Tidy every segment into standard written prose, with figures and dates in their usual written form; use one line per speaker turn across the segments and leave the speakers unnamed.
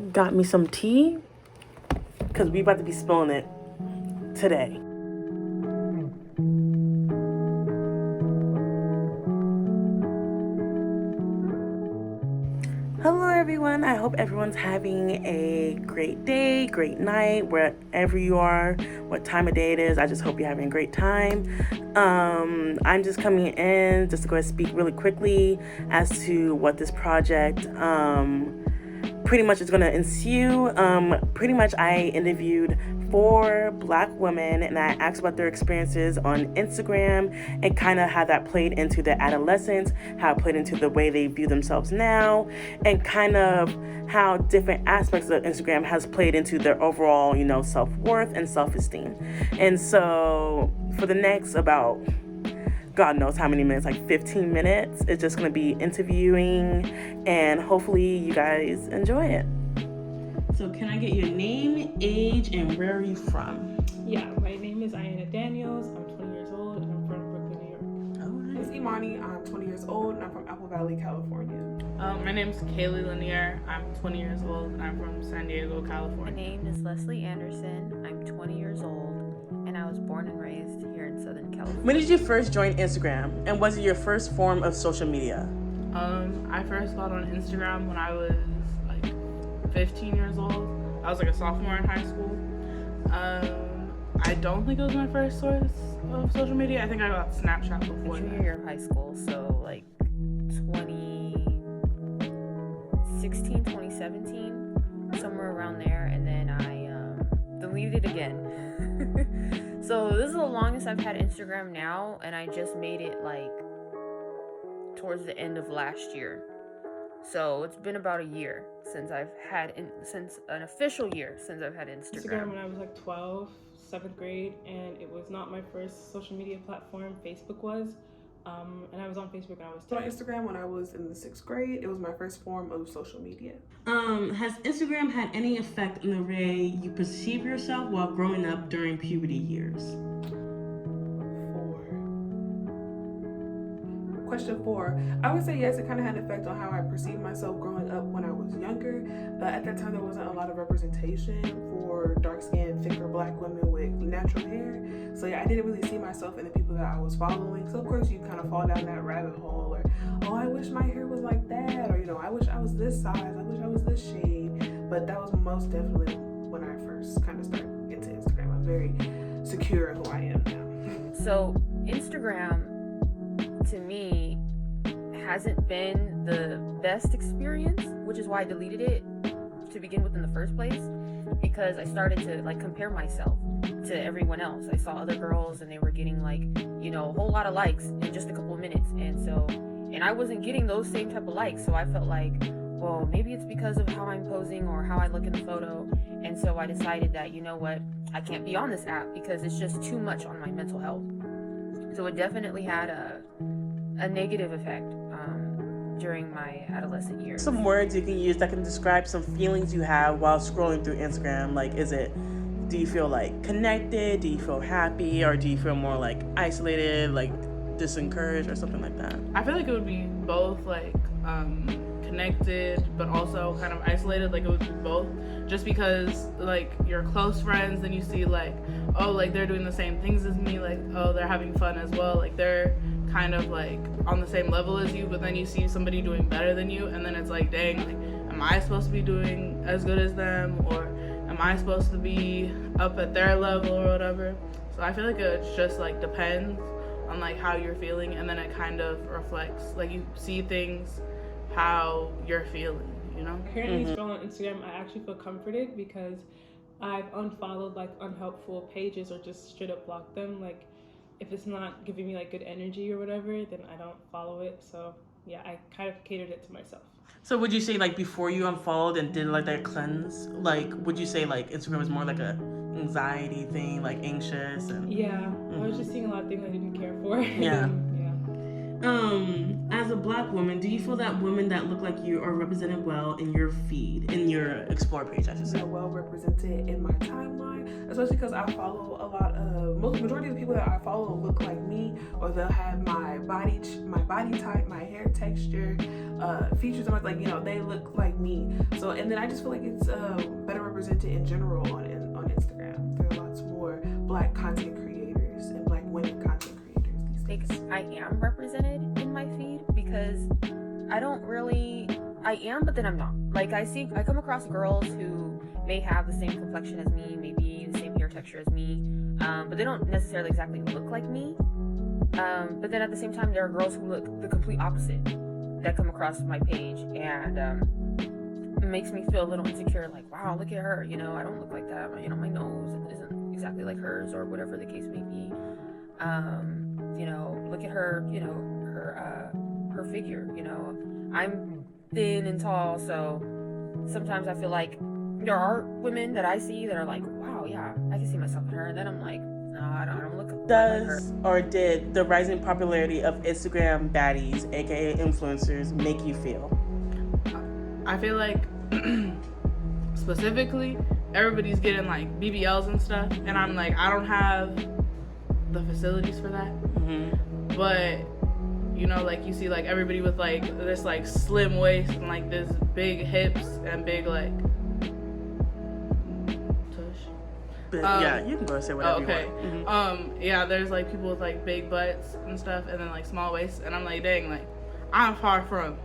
got me some tea because we about to be spilling it today. Hello everyone, I hope everyone's having a great day, great night, wherever you are, what time of day it is. I just hope you're having a great time. I'm just coming in just to go ahead and speak really quickly as to what this project pretty much is going to ensue. Pretty much I interviewed 4 Black women and I asked about their experiences on Instagram and kind of how that played into their adolescence, how it played into the way they view themselves now, and kind of how different aspects of Instagram has played into their overall, self-worth and self-esteem. And so for the next about God knows how many minutes, like 15 minutes, it's just going to be interviewing, and hopefully you guys enjoy it. So can I get your name, age, and where are you from?
Yeah, my name is Ayanna Daniels. I'm 20 years old and I'm from Brooklyn, New York.
All right. It's Imani. I'm 20 years old and I'm from Apple Valley, California.
My name is Kaylee Lanier. I'm 20 years old and I'm from San Diego, California.
My name is Leslie Anderson. I'm 20 years old and I was born and raised here in Southern California.
When did you first join Instagram, and was it your first form of social media?
I first got on Instagram when I was 15 years old. I was a sophomore in high school. I don't think it was my first source of social media. I think I got Snapchat before that.
Junior year of high school, so 2016, 2017, somewhere around there, and then I deleted it again. So this is the longest I've had Instagram now, and I just made it towards the end of last year. So it's been about a year since I've had, since an official year since I've had Instagram.
When I was 12, 7th grade, and it was not my first social media platform. Facebook was, and I was on Facebook when I was 10.
On Instagram when I was in the 6th grade. It was my first form of social media.
Has Instagram had any effect on the way you perceive yourself while growing up during puberty years?
Question 4. I would say yes, it kind of had an effect on how I perceived myself growing up when I was younger. At that time, there wasn't a lot of representation for dark-skinned, thicker Black women with natural hair. So yeah, I didn't really see myself in the people that I was following. So of course, you kind of fall down that rabbit hole, or I wish my hair was like that, or I wish I was this size, I wish I was this shade. But that was most definitely when I first kind of started into Instagram. I'm very secure in who I am now.
So Instagram, to me, hasn't been the best experience, which is why I deleted it to begin with in the first place, because I started to compare myself to everyone else. I saw other girls and they were getting a whole lot of likes in just a couple of minutes, and I wasn't getting those same type of likes. So I felt well, maybe it's because of how I'm posing or how I look in the photo. And so I decided that, I can't be on this app because it's just too much on my mental health. So it definitely had a negative effect during my adolescent years.
Some words you can use that can describe some feelings you have while scrolling through Instagram. Do you feel connected? Do you feel happy? Or do you feel more isolated, disencouraged, or something like that?
I feel it would be both connected but also kind of isolated. It would be both, just because your close friends, then you see they're doing the same things as me, they're having fun as well, they're kind of on the same level as you, but then you see somebody doing better than you, and then it's dang, am I supposed to be doing as good as them, or am I supposed to be up at their level or whatever? So I feel it just depends on how you're feeling, and then it kind of reflects, you see things how you're feeling,
Currently scrolling on Instagram, I actually feel comforted because I've unfollowed unhelpful pages or just straight up blocked them. If it's not giving me good energy or whatever, then I don't follow it. So yeah, I kind of catered it to myself.
So would you say before you unfollowed and did that cleanse, would you say Instagram was more a anxiety thing, anxious? And
yeah, I was just seeing a lot of things I didn't care for.
Yeah.
Yeah.
As a Black woman, do you feel that women that look like you are represented well in your feed, in your Explore page, I should say?
They're well represented in my timeline, especially because I follow a lot of, majority of the people that I follow look like me, or they'll have my body type, my hair texture, features. I'm like, you know, they look like me. So, and then I just feel like it's better represented in general on Instagram. There are lots more Black content creators and Black women content creators these days.
I am represented in my feed because I am, but then I'm not. Like, I come across girls who may have the same complexion as me, maybe the same hair texture as me, but they don't necessarily exactly look like me. But then at the same time, there are girls who look the complete opposite that come across my page, and it makes me feel a little insecure, like, wow, look at her, you know, I don't look like that, you know, my nose isn't exactly like hers, or whatever the case may be. You know, look at her, you know, her figure, you know, I'm thin and tall, so sometimes I feel like there are women that I see that are like, wow, yeah, I can see myself in her, and then I'm like, no, I don't look like her.
Or did the rising popularity of Instagram baddies, aka influencers, make you feel?
I feel like specifically everybody's getting like BBLs and stuff, and I'm like, I don't have the facilities for that. But you know, like you see like everybody with like this like slim waist and like this big hips and big like tush.
But yeah, you can go and say whatever
okay.
you want.
Yeah, there's like people with like big butts and stuff, and then like small waists, and I'm like, dang, like I'm far from,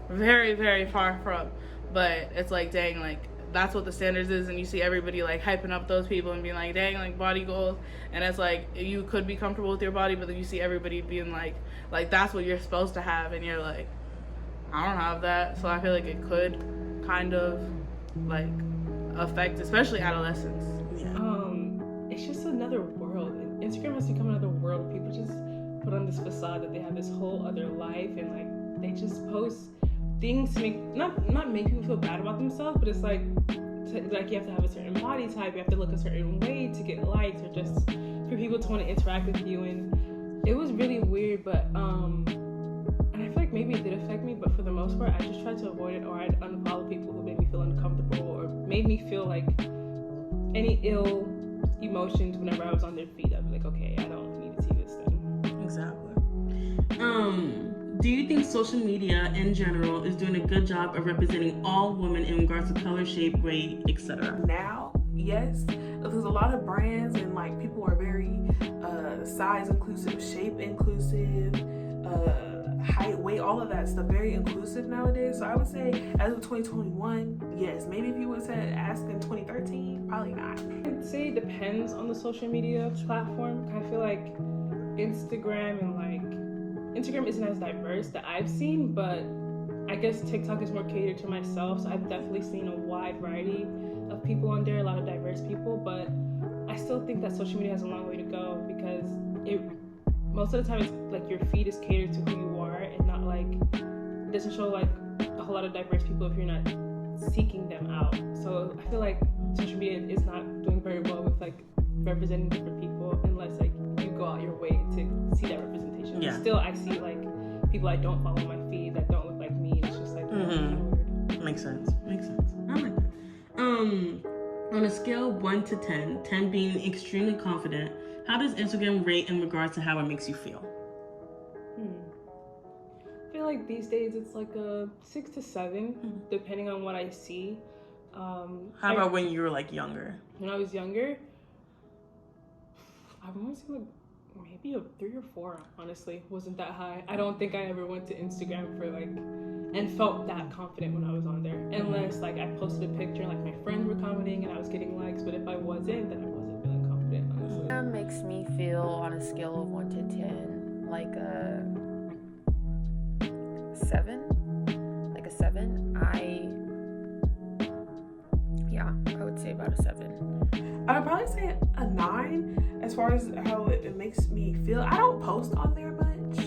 very, very far from. But it's like, dang, like that's what the standards is, and you see everybody like hyping up those people and being like, dang, like body goals, and it's like you could be comfortable with your body, but then you see everybody being like that's what you're supposed to have, and you're like, I don't have that. So I feel like it could kind of like affect, especially adolescents.
It's just another world. Instagram has become another world. People just put on this facade that they have this whole other life, and like they just post things to make not make people feel bad about themselves, but it's like you have to have a certain body type, you have to look a certain way to get likes, or just for people to want to interact with you. And it was really weird, but and I feel like maybe it did affect me, but for the most part I just tried to avoid it, or I'd unfollow people who made me feel uncomfortable or made me feel like any ill emotions whenever I was on their feed. I'd be like, okay, I don't need to see this thing.
Exactly. Do you think social media in general is doing a good job of representing all women in regards to color, shape, weight, etc.?
Now, yes, because a lot of brands and like people are very size inclusive, shape inclusive, height, weight, all of that stuff, very inclusive nowadays. So I would say as of 2021, yes. Maybe if you would have asked in 2013, probably not.
I'd say it depends on the social media platform. I feel like Instagram isn't as diverse that I've seen, but I guess TikTok is more catered to myself, so I've definitely seen a wide variety of people on there, a lot of diverse people, but I still think that social media has a long way to go, because most of the time it's like your feed is catered to who you are, and not like, it doesn't show like a whole lot of diverse people if you're not seeking them out. So I feel like social media is not doing very well with like representing different people, unless like you go out your way to see that representation.
Yeah.
Still, I see like people I don't follow on my feed that don't look like me, and it's just like weird.
Makes sense. I like that. On a scale of 1 to 10, 10 being extremely confident, how does Instagram rate in regards to how it makes you feel?
I feel like these days it's like a 6 to 7, depending on what I see.
How about when you were like younger?
When I was younger, I want to say like maybe a 3 or 4, honestly. Wasn't that high. I don't think I ever went to Instagram for like, and felt that confident when I was on there. Unless like I posted a picture and like my friends were commenting and I was getting likes, but if I wasn't, then I wasn't feeling confident, honestly.
That makes me feel, on a scale of 1 to 10, like a 7. Like a 7. I would say about a 7.
I would probably say a 9 as far as how it makes me feel. I don't post on there much.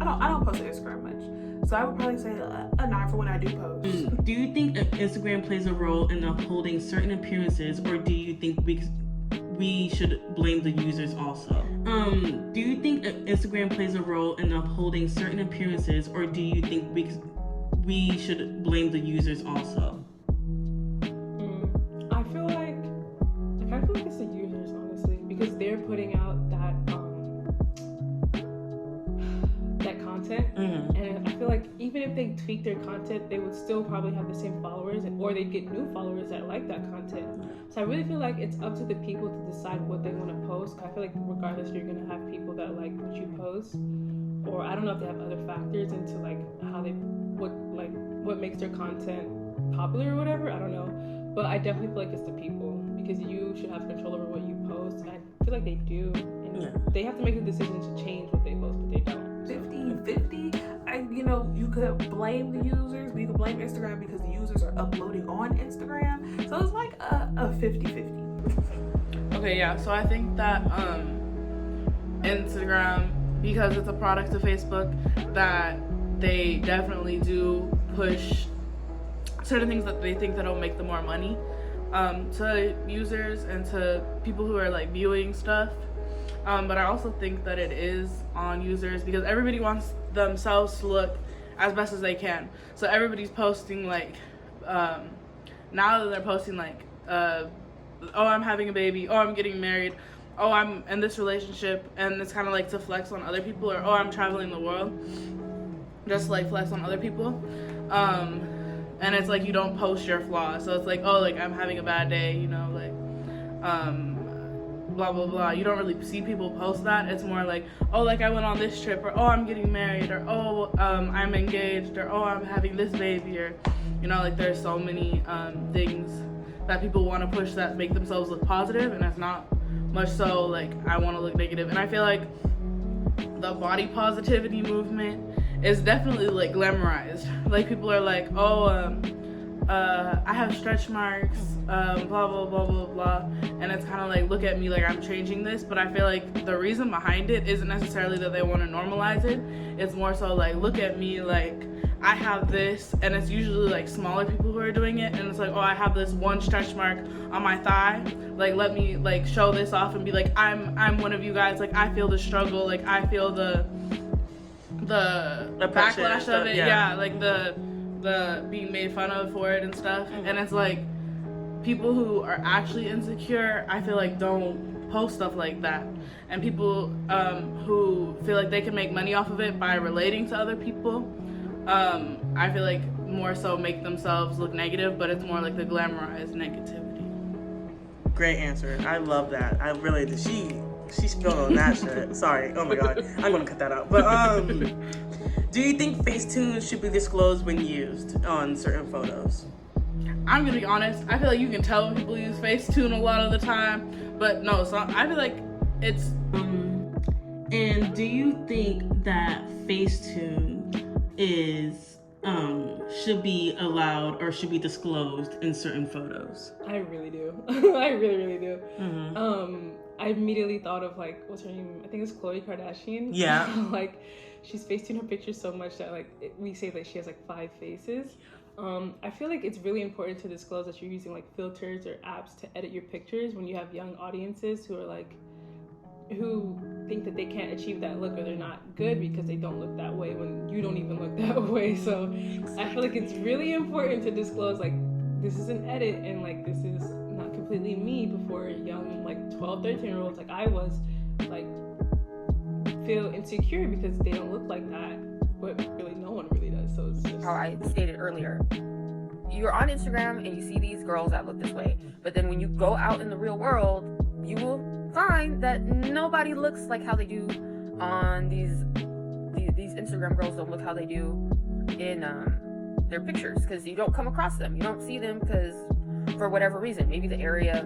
I don't post on Instagram much. So I would probably say a 9 for when I do post.
Do you think Instagram plays a role in upholding certain appearances, or do you think we should blame the users also? Do you think Instagram plays a role in upholding certain appearances, or do you think we should blame the users also?
I feel like it's the users, honestly, because they're putting out that content, and I feel like even if they tweak their content, they would still probably have the same followers, or they'd get new followers that like that content. So I really feel like it's up to the people to decide what they want to post. I feel like regardless, you're gonna have people that like what you post, or I don't know if they have other factors into like how they what makes their content popular or whatever. I don't know, but I definitely feel like it's the people, because you should have control over what you post, and I feel like they do, and they have to make the decision to change what they post, but they don't.
50-50. You could blame the users, but you could blame Instagram because the users are uploading on Instagram. So it's like a 50-50.
Okay, yeah. So I think that Instagram, because it's a product of Facebook, that they definitely do push certain things that they think that'll make them more money to users and to people who are like viewing stuff. But I also think that it is on users, because everybody wants themselves to look as best as they can. So everybody's posting like, now that they're posting like, oh, I'm having a baby, oh, I'm getting married, oh, I'm in this relationship, and it's kind of like to flex on other people, or oh, I'm traveling the world, just like flex on other people. And it's like you don't post your flaws. So it's like, oh, like I'm having a bad day, blah blah blah. You don't really see people post that. It's more like, oh, like I went on this trip, or oh, I'm getting married, or oh, I'm engaged, or oh, I'm having this baby, or like there's so many things that people want to push that make themselves look positive, and it's not much so like I want to look negative. And I feel like the body positivity movement is definitely like glamorized. Like people are like, oh, I have stretch marks, blah blah blah blah blah, and it's kind of like, look at me, like I'm changing this. But I feel like the reason behind it isn't necessarily that they want to normalize it. It's more so like, look at me, like I have this, and it's usually like smaller people who are doing it, and it's like, oh, I have this one stretch mark on my thigh, like let me like show this off and be like, I'm one of you guys, like I feel the struggle, like I feel the backlash of it, like the being made fun of for it and stuff. And it's like people who are actually insecure, I feel like don't post stuff like that, and people who feel like they can make money off of it by relating to other people, I feel like more so make themselves look negative, but it's more like the glamorized negativity.
Great answer. I love that. I really did. She spilled on that shit. Sorry. Oh my god. I'm gonna cut that out. But do you think Facetune should be disclosed when used on certain photos?
I'm gonna be honest. I feel like you can tell when people use Facetune a lot of the time, but no. So I feel like it's.
And do you think that Facetune should be allowed or should be disclosed in certain photos?
I really do. I really do.
Mm-hmm.
I immediately thought of like, what's her name? I think it's Khloe Kardashian.
Yeah.
Like, she's Facetune her pictures so much that like we say that she has like 5 faces. I feel like it's really important to disclose that you're using like filters or apps to edit your pictures when you have young audiences who think that they can't achieve that look, or they're not good because they don't look that way when you don't even look that way. So I feel like it's really important to disclose like, this is an edit, and like this is not completely me, before young like 12-13-year-olds like I was like feel insecure because they don't look like that, but really no one really does. So it's just
how I stated earlier, you're on Instagram and you see these girls that look this way, but then when you go out in the real world, you will find that nobody looks like how they do on these Instagram girls. Don't look how they do in their pictures, because you don't come across them, you don't see them, because for whatever reason, maybe the area,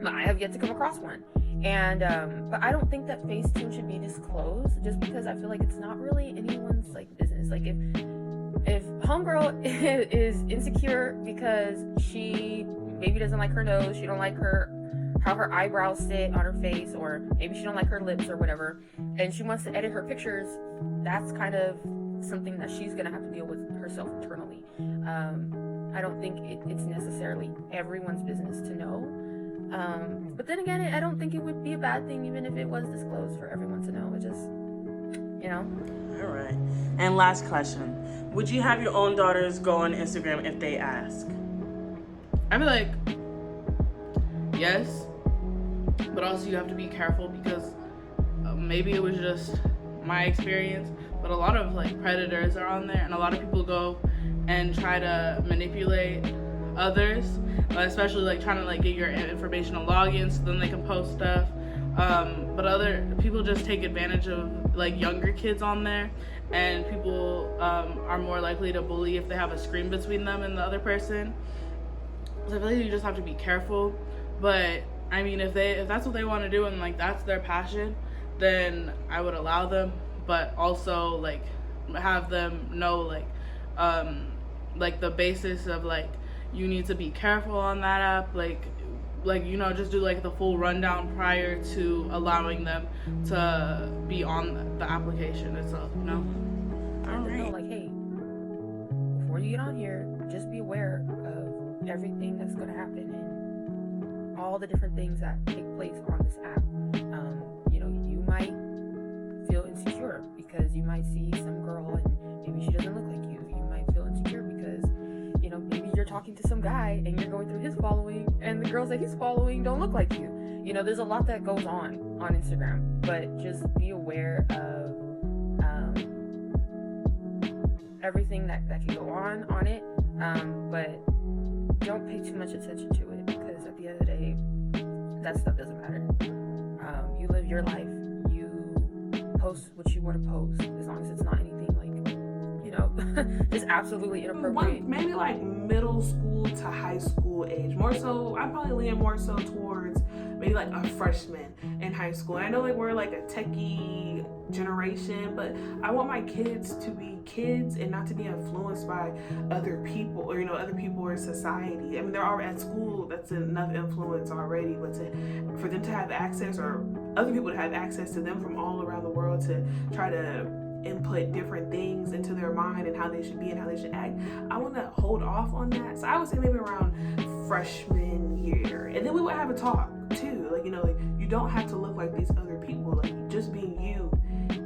I have yet to come across one. And but I don't think that Facetune should be disclosed, just because I feel like it's not really anyone's like business. Like if homegirl is insecure because she maybe doesn't like her nose, she don't like how her eyebrows sit on her face, or maybe she don't like her lips or whatever, and she wants to edit her pictures, that's kind of something that she's gonna have to deal with herself internally. I don't think it's necessarily everyone's business to know. But then again, I don't think it would be a bad thing even if it was disclosed for everyone to know. It just,
All right. And last question. Would you have your own daughters go on Instagram if they ask?
I feel like yes, but also you have to be careful, because maybe it was just my experience, but a lot of like predators are on there, and a lot of people go and try to manipulate others, especially like trying to like get your information on logins so then they can post stuff. But other people just take advantage of like younger kids on there, and people are more likely to bully if they have a screen between them and the other person. So I feel like you just have to be careful. But I mean, if that's what they want to do and like that's their passion, then I would allow them, but also like have them know like the basis of like you need to be careful on that app, like you know, just do like the full rundown prior to allowing them to be on the application itself, you know.
And to know, like, hey, before you get on here, just be aware of everything that's going to happen and all the different things that take place on this app. You know, you might feel insecure because you might see some girl and maybe she doesn't look like you. You might feel insecure because, you know, maybe you're talking to some guy and you're going through his following and the girls that he's following don't look like you. You know, there's a lot that goes on Instagram, but just be aware of everything that can go on it, but don't pay too much attention to it, because at the end of the day, that stuff doesn't matter. You live your life, you post what you want to post, as long as it's not anything like, you know, just absolutely inappropriate.
Maybe like middle school to high school age. More so, I probably lean more so towards maybe like a freshman in high school. And I know like we're like a techie generation, but I want my kids to be kids and not to be influenced by other people, or you know, other people in society. I mean, they're already at school, that's enough influence already, but for them to have access, or other people to have access to them from all around the world, to try to input different things into their mind and how they should be and how they should act, I want to hold off on that. So I would say maybe around freshman year, and then we would have a talk too, like, you know, like, you don't have to look like these other people, like just being you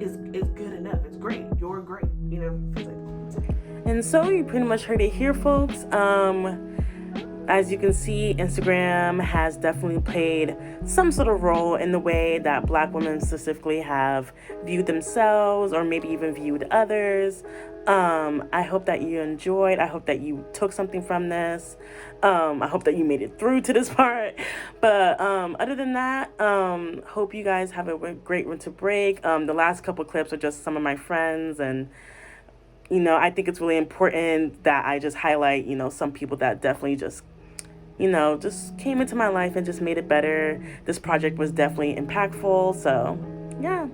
is good enough. It's great, you're great, you know.
And so you pretty much heard it here, folks. As you can see, Instagram has definitely played some sort of role in the way that Black women specifically have viewed themselves, or maybe even viewed others. I hope that you enjoyed. I hope that you took something from this. I hope that you made it through to this part. But other than that, hope you guys have a great winter break. The last couple clips are just some of my friends, and you know, I think it's really important that I just highlight, you know, some people that definitely just, you know, just came into my life and just made it better. This project was definitely impactful. So, yeah.